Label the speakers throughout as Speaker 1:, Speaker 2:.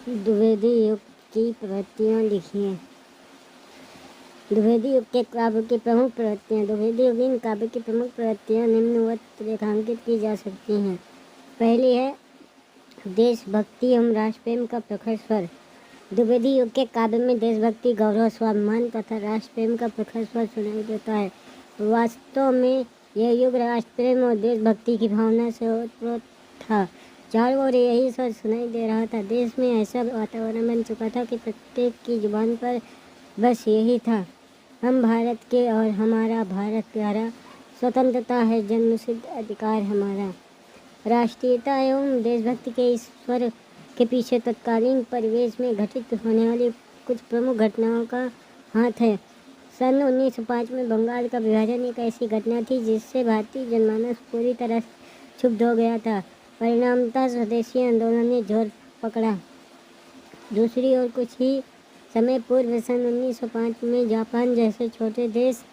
Speaker 1: द्विवेदी युग की प्रवृत्तियाँ लिखिए। द्विवेदी युग के काव्य की प्रमुख प्रवृत्तियाँ। द्विवेदी युगीन काव्य की प्रमुख प्रवृत्तियाँ निम्नवत रेखांकित की जा सकती हैं। पहली है देशभक्ति एवं राष्ट्रप्रेम का प्रखर स्वर। द्विवेदी युग के काव्य में देशभक्ति, गौरव, स्वाभिमान तथा राष्ट्रप्रेम का प्रखर स्वर सुनाई देता है। वास्तव में यह युग राष्ट्रप्रेम और देशभक्ति की भावना से ओतप्रोत था। चारों ओर यही स्वर सुनाई दे रहा था। देश में ऐसा वातावरण बन चुका था कि प्रत्येक की जुबान पर बस यही था, हम भारत के और हमारा भारत प्यारा, स्वतंत्रता है जन्मसिद्ध अधिकार हमारा। राष्ट्रीयता एवं देशभक्ति के इस स्वर के पीछे तत्कालीन परिवेश में घटित होने वाली कुछ प्रमुख घटनाओं का हाथ है। सन 1905 में बंगाल का विभाजन एक ऐसी घटना थी जिससे भारतीय जनमानस पूरी तरह क्षुब्ध हो गया था। परिणामतः स्वदेशी आंदोलन ने जोर पकड़ा। दूसरी ओर कुछ ही समय पूर्व सन 1905 में जापान जैसे छोटे देश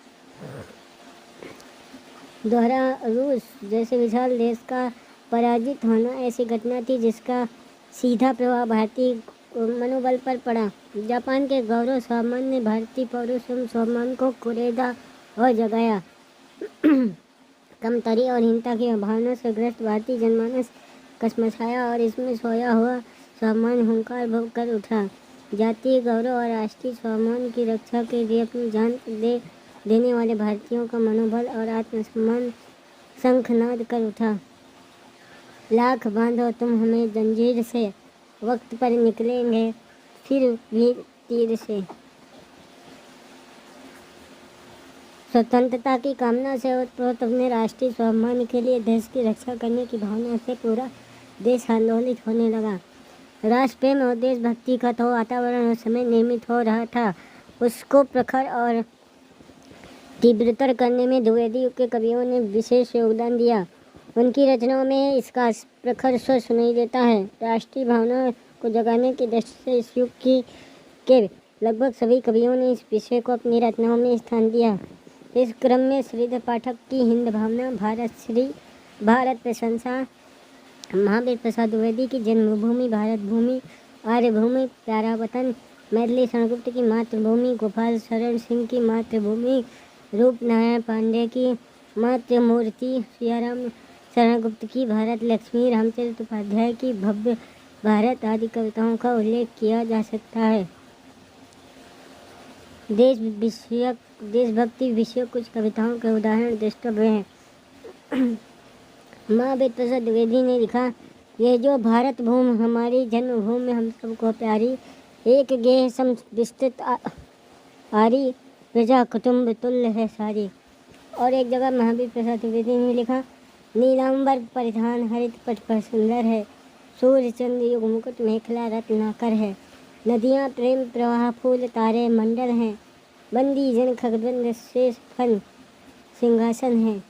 Speaker 1: द्वारा रूस जैसे विशाल देश का पराजित होना ऐसी घटना थी जिसका सीधा प्रभाव भारतीय मनोबल पर पड़ा। जापान के गौरव स्वाभिमान ने भारतीय पौरुष एवं स्वाभिमान को कुरेदा और जगाया। कमतरी और हीनता की भावना से ग्रस्त भारतीय जनमानस कसमसाया और इसमें सोया हुआ स्वाभिमान हुंकार भर कर उठा। जातीय गौरव और राष्ट्रीय स्वाभिमान की रक्षा के लिए अपनी जान दे देने वाले भारतीयों का मनोबल और आत्मसम्मान शंखनाद कर उठा। लाख बांधो तुम हमें जंजीर से, वक्त पर निकलेंगे फिर भी तीर से। स्वतंत्रता की कामना से ओतप्रोत अपने राष्ट्रीय स्वाभिमान के लिए देश की रक्षा करने की भावना से पूरा देश आंदोलित होने लगा। राष्ट्रप्रेम और देशभक्ति का तो वातावरण उस समय निर्मित हो रहा था, उसको प्रखर और तीव्रतर करने में द्विवेदी युग के कवियों ने विशेष योगदान दिया। उनकी रचनाओं में इसका प्रखर स्वर सुनाई देता है। राष्ट्रीय भावना को जगाने की दृष्टि से इस युग के लगभग सभी कवियों ने इस विषय को अपनी रचनाओं में स्थान दिया। इस क्रम में श्रीधर पाठक की हिंद भावना, भारत प्रशंसा, महावीर प्रसाद द्विवेदी की जन्मभूमि भारत भूमि, आर्य भूमि प्यारा वतन, मैथिली शरण गुप्त की मातृभूमि, गोपाल शरण सिंह की मातृभूमि, रूपनारायण पांडे की मातृमूर्ति, सियाराम शरण गुप्त की भारत लक्ष्मी, रामचरित उपाध्याय की भव्य भारत आदि कविताओं का उल्लेख किया जा सकता है। देशभक्ति विषयक कुछ कविताओं के उदाहरण द्रष्टव्य हैं। महावीर प्रसाद द्विवेदी ने लिखा, ये जो भारत भूमि हमारी जन्मभूमि हम सबको प्यारी, एक गेह सम विस्तृत आरी, प्रजा कुटुंब तुल्य है सारी। और एक जगह महावीर प्रसाद द्विवेदी ने लिखा, नीलांबर परिधान हरित पट पर सुंदर है, सूर्य चंद्र युग मुकुट मेखला रत्नाकर है, नदियाँ प्रेम प्रवाह फूल तारे मंडल हैं, बंदी जन खगबंद शेष फन सिंहासन है।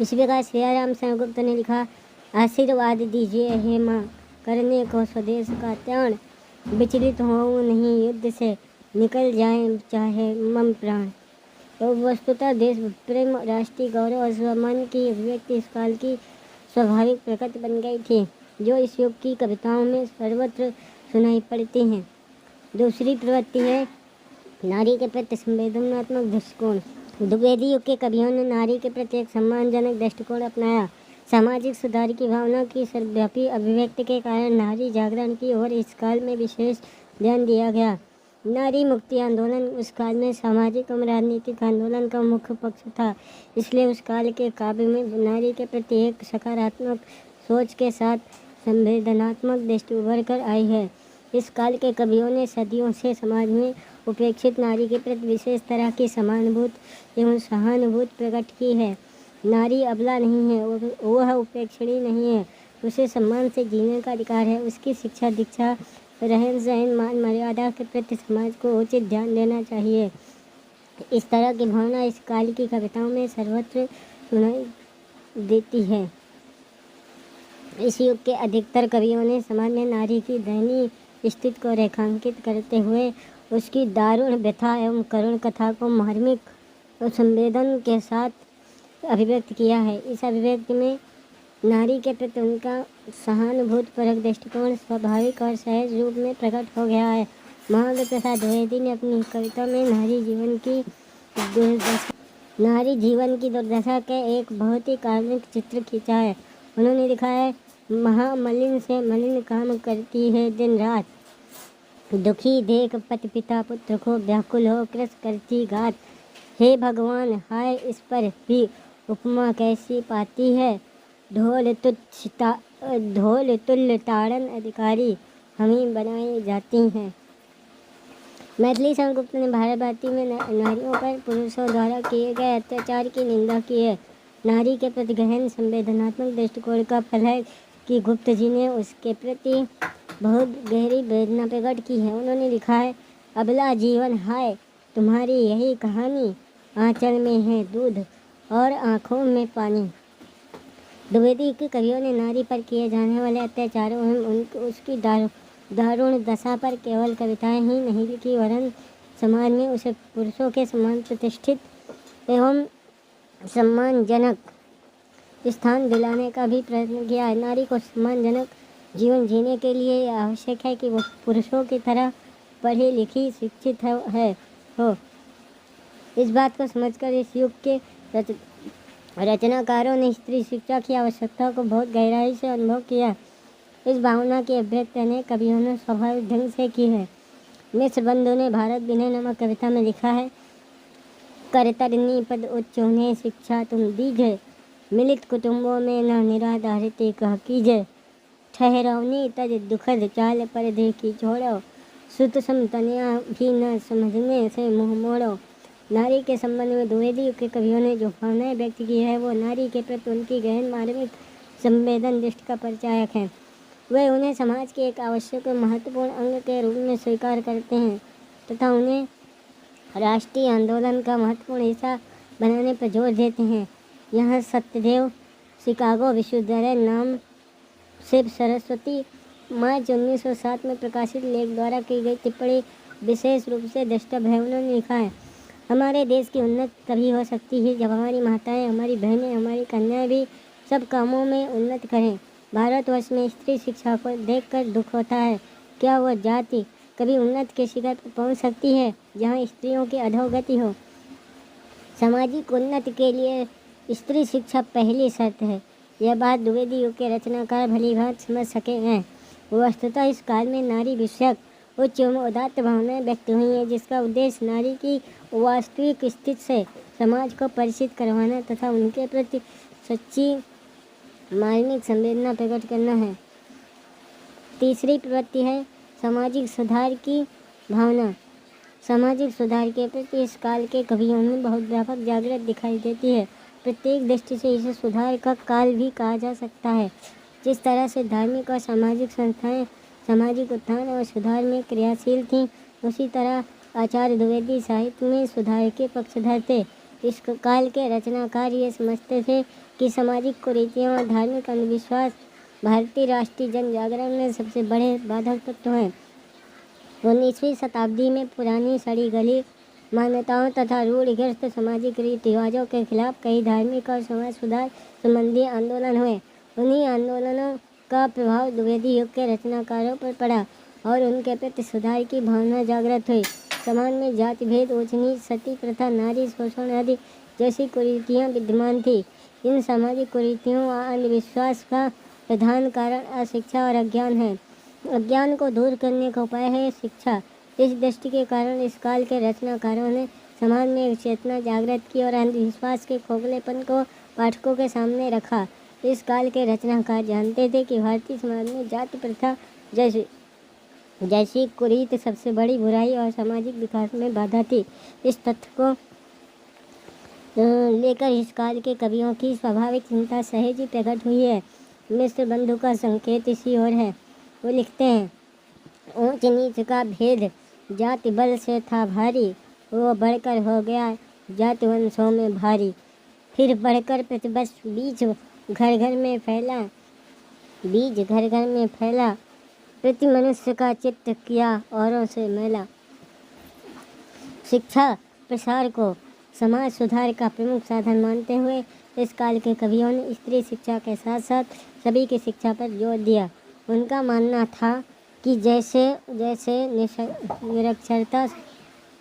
Speaker 1: इसी प्रकार सियाराम शरण गुप्त ने लिखा, आशीर्वाद दीजिए हे माँ, करने को स्वदेश का त्याग, विचलित हो नहीं युद्ध से, निकल जाए चाहे मम प्राण। तो वस्तुतः देश प्रेम, राष्ट्रीय गौरव और स्वाभिमान की अभिव्यक्ति इस काल की स्वाभाविक प्रकृति बन गई थी, जो इस युग की कविताओं में सर्वत्र सुनाई पड़ती हैं। दूसरी प्रवृत्ति है नारी के प्रति संवेदनात्मक दृष्टिकोण। द्विवेदी युग के कवियों ने नारी के प्रति एक सम्मानजनक दृष्टिकोण अपनाया। सामाजिक सुधार की भावना की सर्वव्यापी अभिव्यक्ति के कारण नारी जागरण की ओर इस काल में विशेष ध्यान दिया गया। नारी मुक्ति आंदोलन उस काल में सामाजिक एवं राजनीतिक आंदोलन का मुख्य पक्ष था, इसलिए उस काल के काव्य में नारी के प्रति एक सकारात्मक सोच के साथ संवेदनात्मक दृष्टि उभर कर आई है। इस काल के कवियों ने सदियों से समाज में उपेक्षित नारी के प्रति विशेष तरह की समानुभूति एवं सहानुभूति प्रकट की है। नारी अबला नहीं है, वह उपेक्षणीय नहीं है, उसे सम्मान से जीने का अधिकार है। उसकी शिक्षा दीक्षा रहन सहन मान मर्यादा के प्रति समाज को उचित ध्यान देना चाहिए। इस तरह की भावना इस काल की कविताओं में सर्वत्र सुनाई देती है। इस युग के अधिकतर कवियों ने समाज में नारी की दयनीय स्थिति को रेखांकित करते हुए उसकी दारुण व्यथा एवं करुण कथा को मार्मिक और संवेदन के साथ अभिव्यक्त किया है। इस अभिव्यक्ति में नारी के प्रति उनका सहानुभूतिपूर्वक दृष्टिकोण स्वाभाविक और सहज रूप में प्रकट हो गया है। महादेव प्रसाद द्विवेदी ने अपनी कविता में नारी जीवन की दुर्दशा के एक बहुत ही काल्पनिक चित्र खींचा है। उन्होंने लिखा है, महामलिन से मलिन काम करती है दिन रात, दुखी देख पति पिता पुत्र को व्याकुल हो कृष करती घात। हे भगवान, हाय इस पर भी उपमा कैसी पाती है, ढोल तुल्य ताड़न अधिकारी हमें बनाई जाती हैं। मैथिली शरण ने भारत भारती में नारियों पर पुरुषों द्वारा किए गए अत्याचार की निंदा की है। नारी के प्रति गहन संवेदनात्मक दृष्टिकोण का फल है कि गुप्त जी ने उसके प्रति बहुत गहरी वेदना प्रकट की है। उन्होंने लिखा है, अबला जीवन हाय तुम्हारी यही कहानी, आंचल में है दूध और आँखों में पानी। द्विवेदी के कवियों ने नारी पर किए जाने वाले अत्याचारों एवं उसकी दारुण दशा पर केवल कविताएं ही नहीं लिखी, वरन समाज में उसे पुरुषों के समान प्रतिष्ठित एवं सम्मानजनक स्थान दिलाने का भी प्रयत्न किया है। नारी को सम्मानजनक जीवन जीने के लिए आवश्यक है कि वो पुरुषों की तरह पढ़ी लिखी शिक्षित हो। इस बात को समझकर इस युग के रचनाकारों ने स्त्री शिक्षा की आवश्यकता को बहुत गहराई से अनुभव किया। इस भावना की अभिव्यक्ति अनेक कवियों ने स्वाभाविक ढंग से की है। मिश्र बंधु ने भारत विनय नामक कविता में लिखा है, करतरनी पद उच्च उन्हें शिक्षा तुम दीजिए, मिलित कुटुंबों में न निराधारित कह कीजिए, ठहरौनी तज दुखद चाल पर देखी छोड़ो, सुत समतनिया भी न समझने से मुँह मोड़ो। नारी के संबंध में द्विवेदी के कवियों ने जो भावनाएं व्यक्त की है वो नारी के प्रति उनकी गहन मार्मिक संवेदन दृष्टि का परिचायक है। वे उन्हें समाज के एक आवश्यक और महत्वपूर्ण अंग के रूप में स्वीकार करते हैं तथा उन्हें राष्ट्रीय आंदोलन का महत्वपूर्ण हिस्सा बनाने पर जोर देते हैं। यह सत्यदेव शिकागो विश्वविद्यालय नाम से सरस्वती मार्च 1907 में प्रकाशित लेख द्वारा की गई टिप्पणी विशेष रूप से द्रष्टव्य है। उन्होंने लिखा है, हमारे देश की उन्नति तभी हो सकती है जब हमारी माताएं, हमारी बहनें, हमारी कन्याएं भी सब कामों में उन्नति करें। भारतवर्ष में स्त्री शिक्षा को देखकर दुख होता है। क्या वह जाति कभी उन्नति के शिखर पर पहुंच सकती है जहां स्त्रियों की अधोगति हो? सामाजिक उन्नति के लिए स्त्री शिक्षा पहली शर्त है। यह बात द्विवेदी युग के रचनाकार भलीभांति समझ सके हैं। वस्तुतः इस काल में नारी विषयक उच्च एवं उदात्त भावनाएं व्यक्त हुई हैं, जिसका उद्देश्य नारी की वास्तविक स्थिति से समाज को परिचित करवाना तथा उनके प्रति सच्ची मार्मिक संवेदना प्रकट करना है। तीसरी प्रवृत्ति है सामाजिक सुधार की भावना। सामाजिक सुधार के प्रति इस काल के कवियों में बहुत व्यापक जागृत दिखाई देती है। प्रत्येक दृष्टि से इसे सुधार का काल भी कहा जा सकता है। जिस तरह से धार्मिक और सामाजिक संस्थाएं सामाजिक उत्थान और सुधार में क्रियाशील थीं, उसी तरह आचार्य द्विवेदी साहित्य में सुधार के पक्षधर थे। इस काल के रचनाकार ये समझते थे कि सामाजिक कुरीतियाँ और धार्मिक अंधविश्वास भारतीय राष्ट्रीय जन जागरण में सबसे बड़े बाधक तत्व हैं। 19वीं शताब्दी में पुरानी सड़ी गली मान्यताओं तथा रूढ़िग्रस्त सामाजिक रीति रिवाजों के खिलाफ कई धार्मिक और समाज सुधार संबंधी आंदोलन हुए। उन्हीं आंदोलनों का प्रभाव द्विवेदी युग के रचनाकारों पर पड़ा और उनके प्रति सुधार की भावना जागृत हुई। समाज में जाति भेद, ऊंच नीच, सती प्रथा, नारी शोषण आदि जैसी कुरीतियाँ विद्यमान थी। इन सामाजिक कुरीतियों और अंधविश्वास का प्रधान कारण अशिक्षा और अज्ञान है। अज्ञान को दूर करने का उपाय है शिक्षा। इस दृष्टि के कारण इस काल के रचनाकारों ने समाज में एक चेतना जागृत की और अंधविश्वास के खोखलेपन को पाठकों के सामने रखा। इस काल के रचनाकार जानते थे कि भारतीय समाज में जाति प्रथा जैसी कुरीति सबसे बड़ी बुराई और सामाजिक विकास में बाधा थी। इस तथ्य को लेकर इस काल के कवियों की स्वाभाविक चिंता सहज ही प्रकट हुई है। मिश्र बंधु का संकेत इसी ओर है। वो लिखते हैं, ऊंच नीच का भेद जाति बल से था भारी, वो बढ़कर हो गया जाति वंशों में भारी। फिर बढ़कर प्रतिबस बीज घर घर में फैला, प्रति मनुष्य का चित्त किया औरों से मैला। शिक्षा प्रसार को समाज सुधार का प्रमुख साधन मानते हुए इस काल के कवियों ने स्त्री शिक्षा के साथ साथ सभी की शिक्षा पर जोर दिया। उनका मानना था कि जैसे जैसे निरक्षरता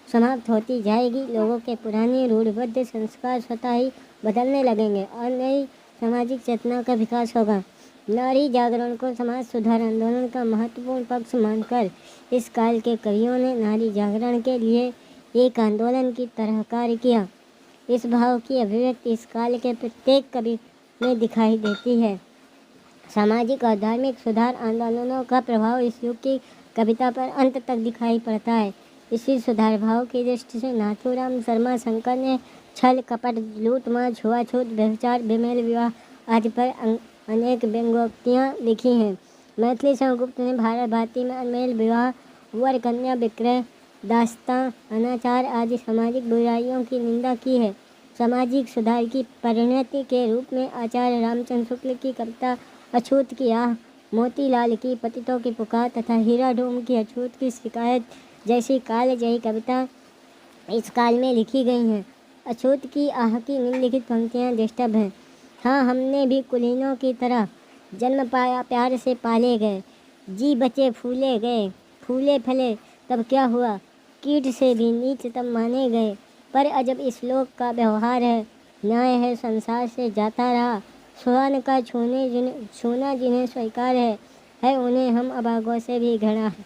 Speaker 1: समाप्त होती जाएगी, लोगों के पुराने रूढ़िबद्ध संस्कार स्वतः ही बदलने लगेंगे और नई सामाजिक चेतना का विकास होगा। नारी जागरण को समाज सुधार आंदोलन का महत्वपूर्ण पक्ष मानकर इस काल के कवियों ने नारी जागरण के लिए एक आंदोलन की तरह कार्य किया। इस भाव की अभिव्यक्ति इस काल के प्रत्येक कवि में दिखाई देती है। सामाजिक और धार्मिक सुधार आंदोलनों का प्रभाव इस युग की कविता पर अंत तक दिखाई पड़ता है। इसी सुधार भाव की दृष्टि से नाथूराम शर्मा शंकर ने छल, कपट, लूट मार, छुआछूत, व्यभिचार, बेमेल विवाह आदि पर अनेक व्यंग्योक्तियाँ लिखी हैं। मैथिली सेनगुप्त ने भारत भारती में अनमेल विवाह, वर कन्या विक्रय, दास्तां, अनाचार आदि सामाजिक बुराइयों की निंदा की है। सामाजिक सुधार की परिणति के रूप में आचार्य रामचंद्र शुक्ल की कविता अछूत की आह, मोतीलाल की पतितों की पुकार तथा हीरा ढोम की अछूत की शिकायत जैसी कालजयी कविता इस काल में लिखी गई हैं। अछूत की आह की निम्नलिखित पंक्तियाँ डिस्टर्ब हैं। हाँ, हमने भी कुलीनों की तरह जन्म पाया, प्यार से पाले गए, जी बचे फूले गए, फूले फले तब क्या हुआ, कीट से भी नीच तब माने गए, पर अजब इस लोक का व्यवहार है, न्याय है संसार से जाता रहा, स्वर्ण का छूना जिन्हें स्वीकार है उन्हें हम अभागों से भी घृणा है।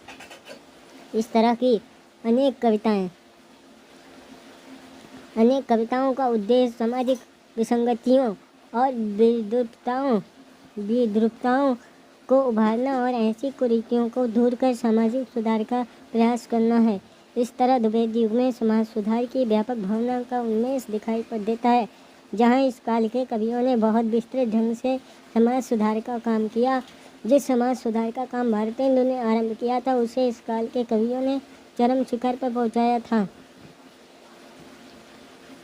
Speaker 1: इस तरह की अनेक कविताओं का उद्देश्य सामाजिक विसंगतियों और विद्रुपताओं को उभारना और ऐसी कुरीतियों को दूर कर सामाजिक सुधार का प्रयास करना है। इस तरह द्विवेदी युग में समाज सुधार की व्यापक भावना का उन्मेष दिखाई देता है। जहाँ इस काल के कवियों ने बहुत विस्तृत ढंग से समाज सुधार का काम किया। जिस समाज सुधार का काम भारतेंदु ने आरंभ किया था, उसे इस काल के कवियों ने चरम शिखर पर पहुँचाया था।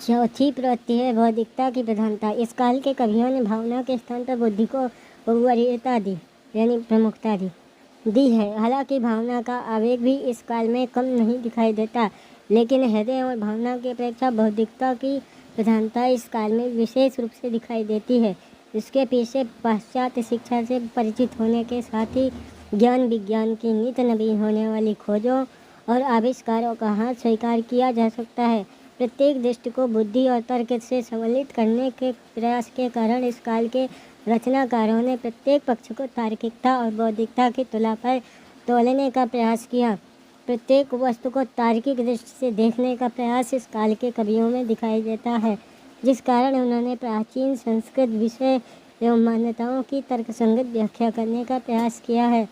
Speaker 1: चौथी प्रवृत्ति है बौद्धिकता की प्रधानता। इस काल के कवियों ने भावना के स्थान पर बुद्धि को वरीयता दी, यानी प्रमुखता दी है। हालांकि भावना का आवेग भी इस काल में कम नहीं दिखाई देता, लेकिन हृदय और भावना की अपेक्षा बौद्धिकता की प्रधानता इस काल में विशेष रूप से दिखाई देती है। इसके पीछे पाश्चात्य शिक्षा से परिचित होने के साथ ही ज्ञान विज्ञान की नित नवीन होने वाली खोजों और आविष्कारों का हाथ स्वीकार किया जा सकता है। प्रत्येक दृष्टि को बुद्धि और तर्क से सम्मिलित करने के प्रयास के कारण इस काल के रचनाकारों ने प्रत्येक पक्ष को तार्किकता और बौद्धिकता की तुला पर तोलने का प्रयास किया। प्रत्येक वस्तु को तार्किक दृष्टि से देखने का प्रयास इस काल के कवियों में दिखाई देता है, जिस कारण उन्होंने प्राचीन संस्कृत विषय एवं मान्यताओं की तर्कसंगत व्याख्या करने का प्रयास किया है।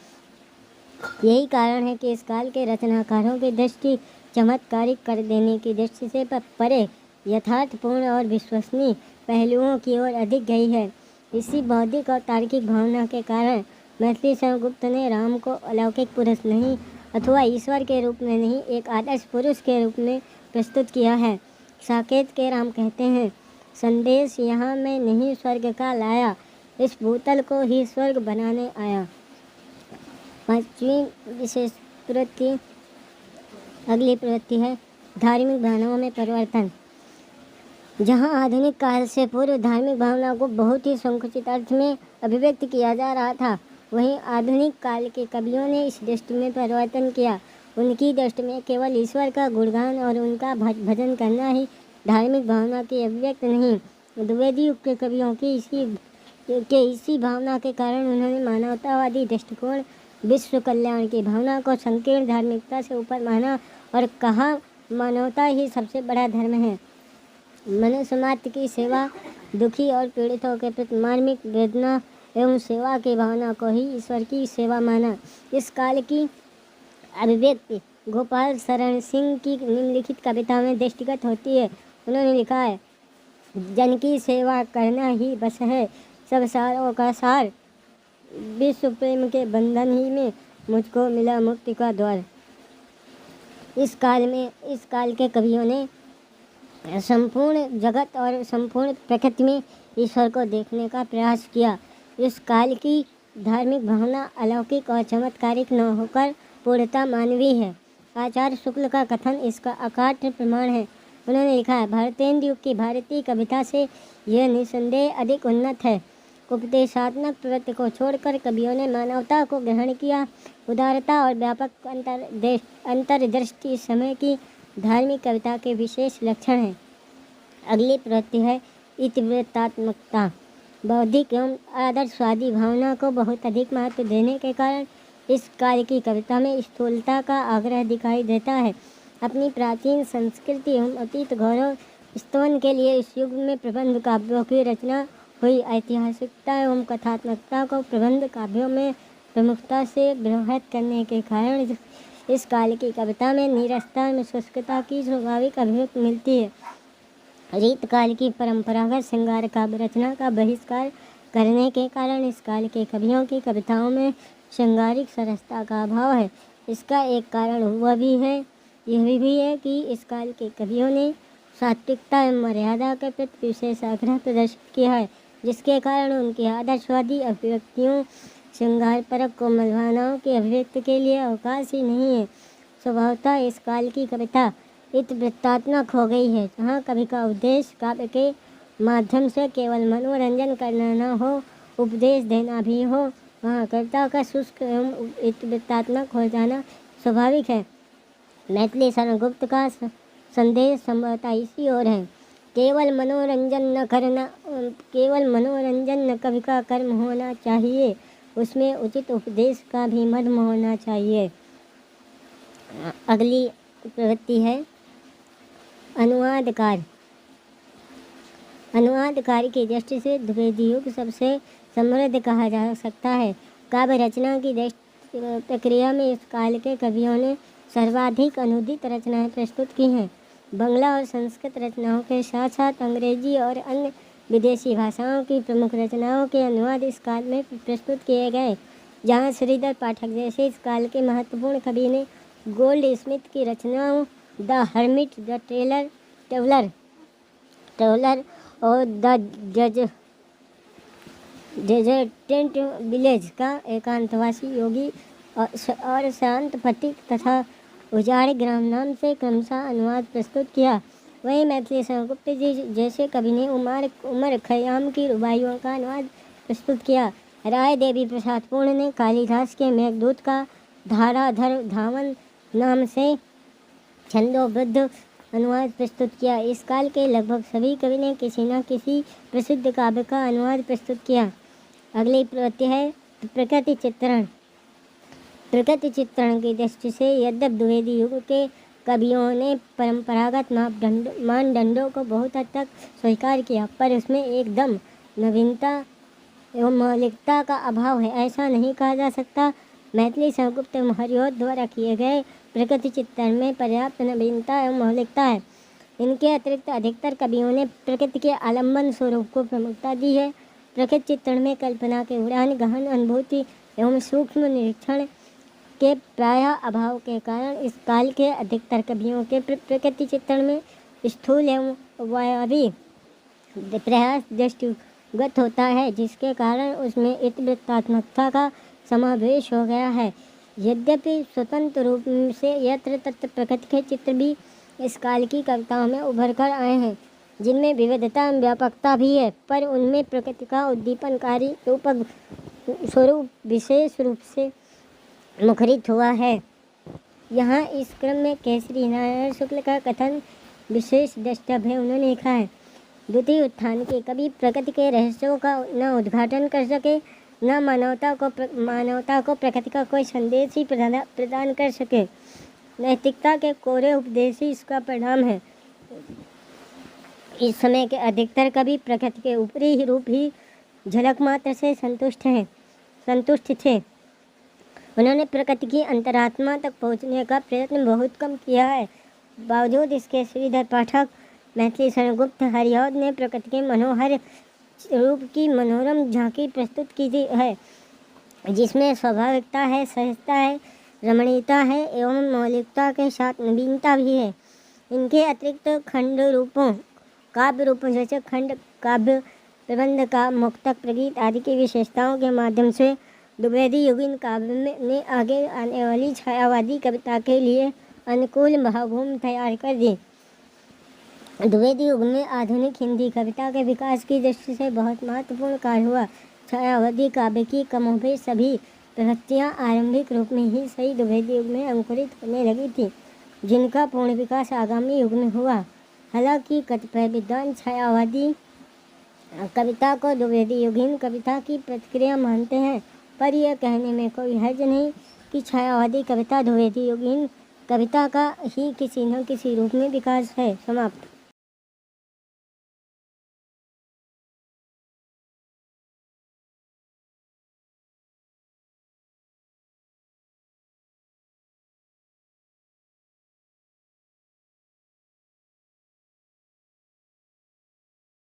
Speaker 1: यही कारण है कि इस काल के रचनाकारों की दृष्टि चमत्कारिक कर देने की दृष्टि से परे यथार्थपूर्ण और विश्वसनीय पहलुओं की ओर अधिक गई है। इसी बौद्धिक और तार्किक भावना के कारण मैथिली सेनगुप्त ने राम को अलौकिक पुरुष नहीं अथवा ईश्वर के रूप में नहीं, एक आदर्श पुरुष के रूप में प्रस्तुत किया है। साकेत के राम कहते हैं, संदेश यहाँ मैं नहीं स्वर्ग का लाया, इस भूतल को ही स्वर्ग बनाने आया। पांचवी विशेष प्रवृत्ति, अगली प्रवृत्ति है धार्मिक भावनाओं में परिवर्तन। जहाँ आधुनिक काल से पूर्व धार्मिक भावना को बहुत ही संकुचित अर्थ में अभिव्यक्त किया जा रहा था, वहीं आधुनिक काल के कवियों ने इस दृष्टि में परिवर्तन किया। उनकी दृष्टि में केवल ईश्वर का गुणगान और उनका भजन करना ही धार्मिक भावना की अभिव्यक्त नहीं। द्विवेदी युग के कवियों की इसी भावना के कारण उन्होंने मानवतावादी दृष्टिकोण, विश्व कल्याण की भावना को संकीर्ण धार्मिकता से ऊपर माना और कहा मानवता ही सबसे बड़ा धर्म है। मनुष्य मात्र की सेवा, दुखी और पीड़ितों के प्रति मार्मिक वेदना एवं सेवा की भावना को ही ईश्वर की सेवा माना। इस काल की अभिव्यक्ति गोपाल शरण सिंह की निम्नलिखित कविता में दृष्टिगत होती है। उन्होंने लिखा है, जन की सेवा करना ही बस है सब सारों का सार, विश्व प्रेम के बंधन ही में मुझको मिला मुक्ति का द्वार। इस काल के कवियों ने संपूर्ण जगत और संपूर्ण प्रकृति में ईश्वर को देखने का प्रयास किया। इस काल की धार्मिक भावना अलौकिक और चमत्कारिक न होकर पूर्णतः मानवीय है। आचार्य शुक्ल का कथन इसका अकाट्य प्रमाण है। उन्होंने लिखा है, भारतेंदु युग की भारतीय कविता से यह निसंदेह अधिक उन्नत है। उपदेशात्मक प्रवृत्ति को छोड़कर कवियों ने मानवता को ग्रहण किया। उदारता और व्यापक अंतर्दृष्टि इस समय की धार्मिक कविता के विशेष लक्षण हैं। अगली प्रवृत्ति है इतिवृत्तात्मकता। बौद्धिक एवं आदर्शवादी भावना को बहुत अधिक महत्व देने के कारण इस काल की कविता में स्थूलता का आग्रह दिखाई देता है। अपनी प्राचीन संस्कृति एवं अतीत गौरव स्तवन के लिए इस युग में प्रबंध काव्यों की रचना हुई। ऐतिहासिकता एवं कथात्मकता को प्रबंध काव्यों में प्रमुखता से व्यवहित करने के कारण इस काल की कविता में नीरसता में शुष्कता की स्वाभाविक अभिव्यक्ति मिलती है। रीतकाल की परंपरागत श्रृंगार काव्य रचना का बहिष्कार करने के कारण इस काल के कवियों की कविताओं में श्रृंगारिक सरसता का अभाव है। इसका एक कारण यह भी है कि इस काल के कवियों ने सात्विकता एवं मर्यादा के प्रति विशेष आग्रह प्रदर्शित किया है, जिसके कारण उनकी आदर्शवादी अभिव्यक्तियों श्रृंगारपरक कोमल भावनाओं की अभिव्यक्ति के लिए अवकाश ही नहीं है। स्वभावतः इस काल की कविता इतिवृत्तात्मक हो गई है, जहाँ कवि का उद्देश्य काव्य के माध्यम से केवल मनोरंजन करना न हो, उपदेश देना भी हो। वहाँ कविता का शुष्क एवं इतिवृत्तात्मक हो जाना स्वाभाविक है। मैथिली शरणगुप्त का संदेश संभवतः इसी ओर है। केवल मनोरंजन न कवि का कर्म होना चाहिए, उसमें उचित उपदेश का भी मर्म होना चाहिए। अगली प्रवृत्ति है अनुवादकार। अनुवादकार की दृष्टि से द्विवेदी युग सबसे समृद्ध कहा जा सकता है। काव्य रचना की प्रक्रिया में इस काल के कवियों ने सर्वाधिक अनुदित रचनाएं प्रस्तुत की हैं। बंगला और संस्कृत रचनाओं के साथ साथ अंग्रेजी और अन्य विदेशी भाषाओं की प्रमुख रचनाओं के अनुवाद इस काल में प्रस्तुत किए गए। जहाँ श्रीधर पाठक जैसे इस काल के महत्वपूर्ण कवि ने गोल्ड स्मिथ की रचनाओं द हर्मिट, द ट्रेवलर और द डेजर्टेंट विलेज का एकांतवासी योगी और शांत फटिक तथा उजाड़ ग्राम नाम से क्रमशः अनुवाद प्रस्तुत किया। वहीं मैथिली शरणगुप्त जी जैसे कवि ने उमर खयाम की रुबाइयों का अनुवाद प्रस्तुत किया। राय देवी प्रसाद पूर्ण ने कालिदास के मेघदूत का धाराधर धावन नाम से छंदोबद्ध अनुवाद प्रस्तुत किया। इस काल के लगभग सभी कवि ने किसी न किसी प्रसिद्ध काव्य का अनुवाद प्रस्तुत किया। अगली प्रवृत्ति है प्रकृति चित्रण। प्रकृति चित्रण की दृष्टि से यद्यपि द्विवेदी युग के कवियों ने परंपरागत मानदंडों को बहुत हद तक स्वीकार किया, पर उसमें एकदम नवीनता एवं मौलिकता का अभाव है, ऐसा नहीं कहा जा सकता। मैथिली शरणगुप्त एवं हरिऔध द्वारा किए गए प्रकृति चित्रण में पर्याप्त नवीनता एवं मौलिकता है। इनके अतिरिक्त अधिकतर कवियों ने प्रकृति के आलम्बन स्वरूप को प्रमुखता दी है। प्रकृति चित्रण में कल्पना के उड़ान, गहन अनुभूति एवं सूक्ष्म निरीक्षण के प्रायः अभाव के कारण इस काल के अधिकतर कवियों के प्रकृति चित्रण में स्थूल एवं वायवी प्रयास दृष्टिगत होता है, जिसके कारण उसमें इतिवृत्तात्मकता का समावेश हो गया है। यद्यपि स्वतंत्र रूप से यत्र तत्र प्रकृति के चित्र भी इस काल की कविताओं में उभर कर आए हैं, जिनमें विविधता एवं व्यापकता भी है, पर उनमें प्रकृति का उद्दीपनकारी रूपक स्वरूप विशेष रूप से मुखरित हुआ है। यहाँ इस क्रम में केसरी नारायण शुक्ल का कथन विशेष द्रष्टव्य है। उन्होंने लिखा है, द्वितीय उत्थान के कभी प्रकृति के रहस्यों का न उद्घाटन कर सके, न मानवता को प्रकृति का कोई संदेश ही प्रदान कर सके। नैतिकता के कोरे उपदेश ही इसका परिणाम है। इस समय के अधिकतर कवि प्रकृति के ऊपरी रूप ही झलक मात्र से संतुष्ट थे। उन्होंने प्रकृति की अंतरात्मा तक पहुँचने का प्रयत्न बहुत कम किया है। बावजूद इसके श्रीधर पाठक, मैथिली शरणगुप्त, हरिऔध ने प्रकृति के मनोहर रूप की मनोरम झांकी प्रस्तुत की है, जिसमें स्वाभाविकता है, सहजता है, रमणीयता है एवं मौलिकता के साथ नवीनता भी है। इनके अतिरिक्त खंड रूपों, काव्य रूपों जैसे खंड काव्य, प्रबंध का, मुक्तक, प्रगीत आदि की विशेषताओं के माध्यम से द्विवेदी युगीन काव्य ने आगे आने वाली छायावादी कविता के लिए अनुकूल भावभूमि तैयार कर दी। द्विवेदी युग में आधुनिक हिंदी कविता के विकास की दृष्टि से बहुत महत्वपूर्ण कार्य हुआ। छायावादी काव्य की कमोबेश सभी प्रवृत्तियाँ आरंभिक रूप में ही सही द्विवेदी युग में अंकुरित होने लगी थी, जिनका पूर्ण विकास आगामी युग में हुआ। हालांकि कतिपय विद्वान छायावादी कविता को द्विवेदी युगीन कविता की प्रतिक्रिया मानते हैं, पर यह कहने में कोई हर्ज नहीं कि छायावादी कविता द्विवेदी युगीन कविता का ही किसी न किसी रूप में विकास है। समाप्त।